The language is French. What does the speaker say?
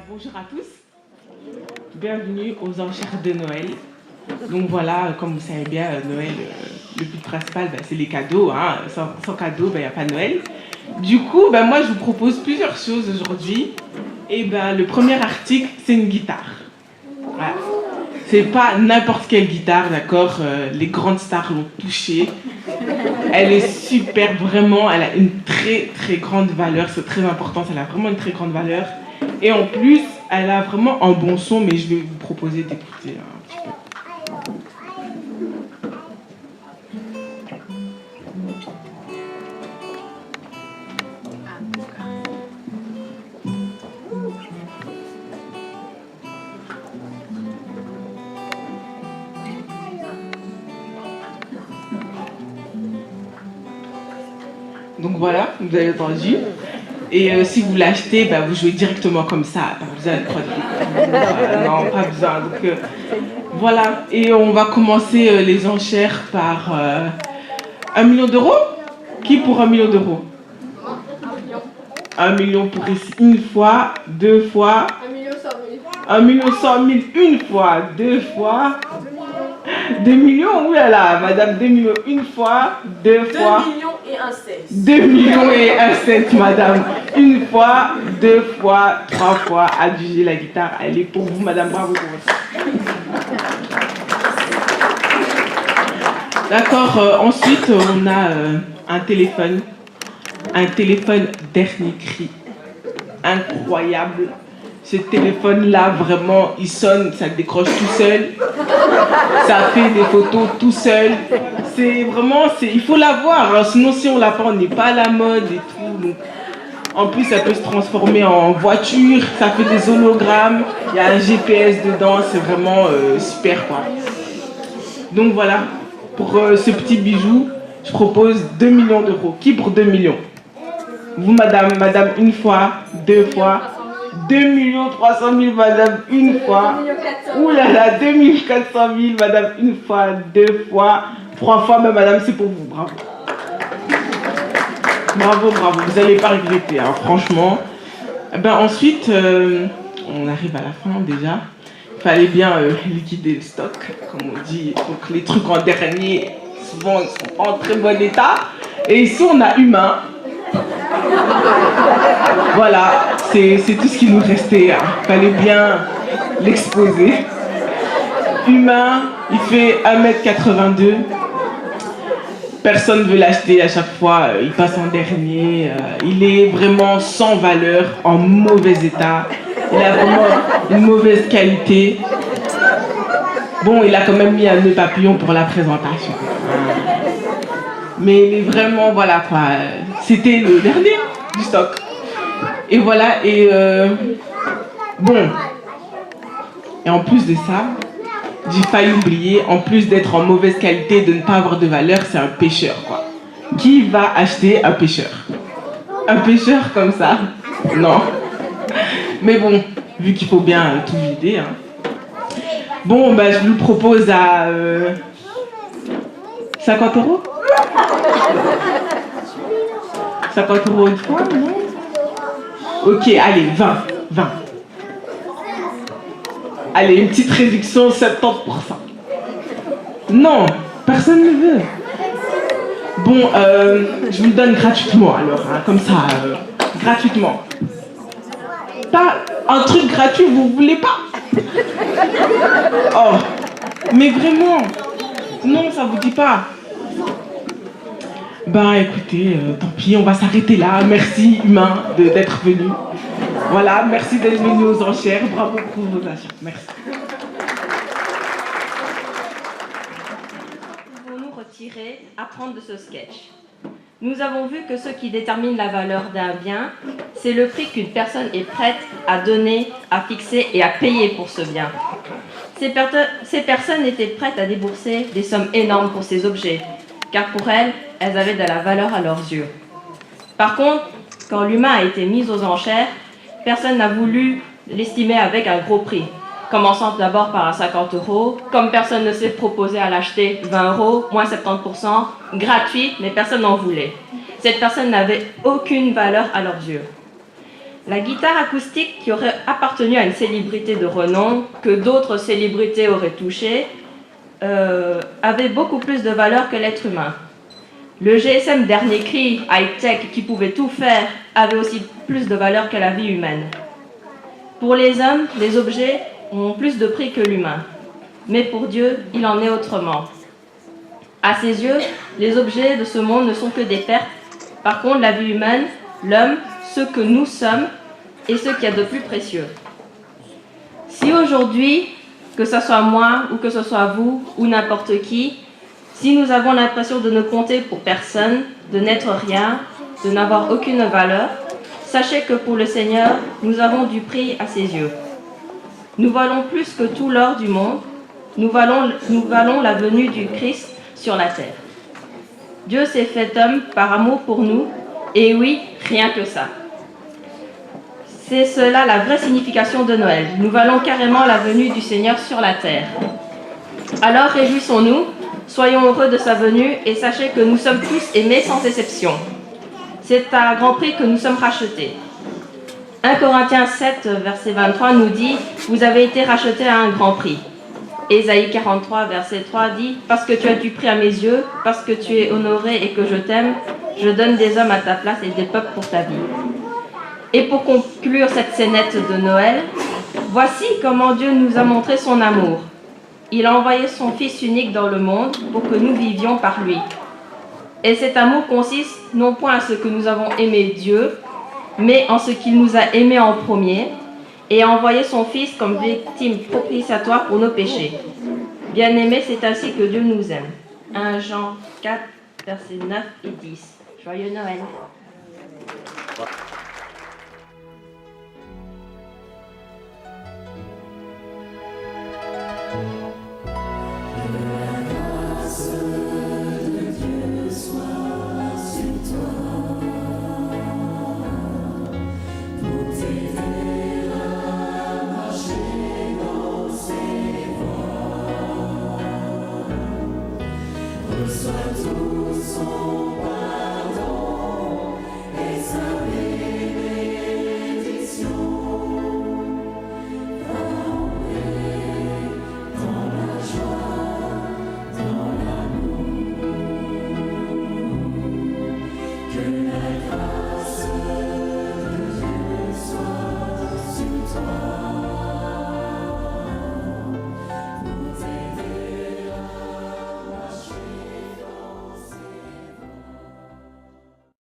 Bonjour à tous, bienvenue aux enchères de Noël. Donc voilà, comme vous savez bien, Noël, le but principal, c'est les cadeaux. Hein. Sans cadeaux, il n'y a pas Noël. Du coup, moi je vous propose plusieurs choses aujourd'hui. Et le premier article, c'est une guitare. Voilà. C'est pas n'importe quelle guitare, d'accord. Les grandes stars l'ont touchée. Elle est super, vraiment, elle a une très très grande valeur, c'est très important, elle a vraiment une très grande valeur. Et en plus, elle a vraiment un bon son, mais je vais vous proposer d'écouter un petit peu. Donc voilà, vous avez entendu. Et si vous l'achetez, vous jouez directement comme ça, pas besoin de produire. Non, pas besoin. Donc voilà, et on va commencer les enchères par 1 million d'euros. Qui pour 1 million d'euros? 1 million pour ici, une fois, deux fois. 1 million 100 000 une fois, deux fois. 2 millions, oulala, madame, 2 millions une fois, deux fois. 2 millions et un cent. 2 millions et un cent, madame. Une fois, deux fois, trois fois. Adjugez la guitare. Elle est pour vous, madame. Bravo pour votre. D'accord. Ensuite, on a un téléphone. Un téléphone dernier cri. Incroyable. Ce téléphone-là, vraiment, il sonne, ça décroche tout seul. Ça fait des photos tout seul. C'est vraiment, il faut l'avoir. Hein. Sinon, si on l'a pas, on n'est pas à la mode et tout. Donc, en plus, ça peut se transformer en voiture. Ça fait des hologrammes. Il y a un GPS dedans. C'est vraiment super, quoi. Donc voilà, pour ce petit bijou, je propose 2 millions d'euros. Qui pour 2 millions? Vous, madame, une fois, deux fois. 2 300 000, madame, une fois. Ouh là là, 2 400 000, madame, une fois, deux fois, trois fois, mais madame, c'est pour vous. Bravo. Bravo, bravo. Vous n'allez pas regretter, hein, franchement. Ensuite, on arrive à la fin déjà. Il fallait bien liquider le stock, comme on dit. Donc les trucs en dernier, souvent, ils sont en très bon état. Et ici, on a humain. Voilà, c'est tout ce qui nous restait. Hein. Fallait bien l'exposer. Humain, il fait 1m82. Personne ne veut l'acheter à chaque fois. Il passe en dernier. Il est vraiment sans valeur, en mauvais état. Il a vraiment une mauvaise qualité. Bon, il a quand même mis un nœud papillon pour la présentation. Mais il est vraiment, voilà quoi. C'était le dernier du stock. Et voilà, et bon. Et en plus de ça, j'ai failli oublier, en plus d'être en mauvaise qualité, de ne pas avoir de valeur, c'est un pêcheur, quoi. Qui va acheter un pêcheur? Un pêcheur comme ça? Non. Mais bon, vu qu'il faut bien tout vider. Hein. Bon, je vous le propose à 50 euros. 50 euros une fois, non? Ok, allez, 20. Allez, une petite réduction, 70%. Non, personne ne veut. Bon, je vous le donne gratuitement alors, hein, comme ça, gratuitement. Pas un truc gratuit, vous voulez pas? Oh, mais vraiment, non, ça vous dit pas. Écoutez, tant pis, on va s'arrêter là. Merci, humain, d'être venu. Voilà, merci d'être venu aux enchères. Bravo pour vos achats. Merci. Pouvons-nous retirer, apprendre de ce sketch? Nous avons vu que ce qui détermine la valeur d'un bien, c'est le prix qu'une personne est prête à donner, à fixer et à payer pour ce bien. Ces personnes étaient prêtes à débourser des sommes énormes pour ces objets, car pour elles avaient de la valeur à leurs yeux. Par contre, quand l'humain a été mis aux enchères, personne n'a voulu l'estimer avec un gros prix, commençant d'abord par 50 euros. Comme personne ne s'est proposé à l'acheter, 20 euros, moins 70%, gratuit, mais personne n'en voulait. Cette personne n'avait aucune valeur à leurs yeux. La guitare acoustique qui aurait appartenu à une célébrité de renom, que d'autres célébrités auraient touché, avait beaucoup plus de valeur que l'être humain. Le GSM dernier cri, high-tech, qui pouvait tout faire, avait aussi plus de valeur que la vie humaine. Pour les hommes, les objets ont plus de prix que l'humain. Mais pour Dieu, il en est autrement. À ses yeux, les objets de ce monde ne sont que des pertes. Par contre, la vie humaine, l'homme, ce que nous sommes, est ce qu'il y a de plus précieux. Si aujourd'hui, que ce soit moi ou que ce soit vous ou n'importe qui, si nous avons l'impression de ne compter pour personne, de n'être rien, de n'avoir aucune valeur, sachez que pour le Seigneur, nous avons du prix à ses yeux. Nous valons plus que tout l'or du monde, nous valons la venue du Christ sur la terre. Dieu s'est fait homme par amour pour nous, et oui, rien que ça. C'est cela la vraie signification de Noël. Nous valons carrément la venue du Seigneur sur la terre. Alors réjouissons-nous, soyons heureux de sa venue et sachez que nous sommes tous aimés sans exception. C'est à grand prix que nous sommes rachetés. 1 Corinthiens 7, verset 23 nous dit « Vous avez été rachetés à un grand prix ». Ésaïe 43, verset 3 dit « Parce que tu as du prix à mes yeux, parce que tu es honoré et que je t'aime, je donne des hommes à ta place et des peuples pour ta vie. » Et pour conclure cette scénette de Noël, voici comment Dieu nous a montré son amour. Il a envoyé son Fils unique dans le monde pour que nous vivions par lui. Et cet amour consiste non point à ce que nous avons aimé Dieu, mais en ce qu'il nous a aimés en premier et a envoyé son Fils comme victime propitiatoire pour nos péchés. Bien-aimés, c'est ainsi que Dieu nous aime. 1 Jean 4, versets 9 et 10. Joyeux Noël!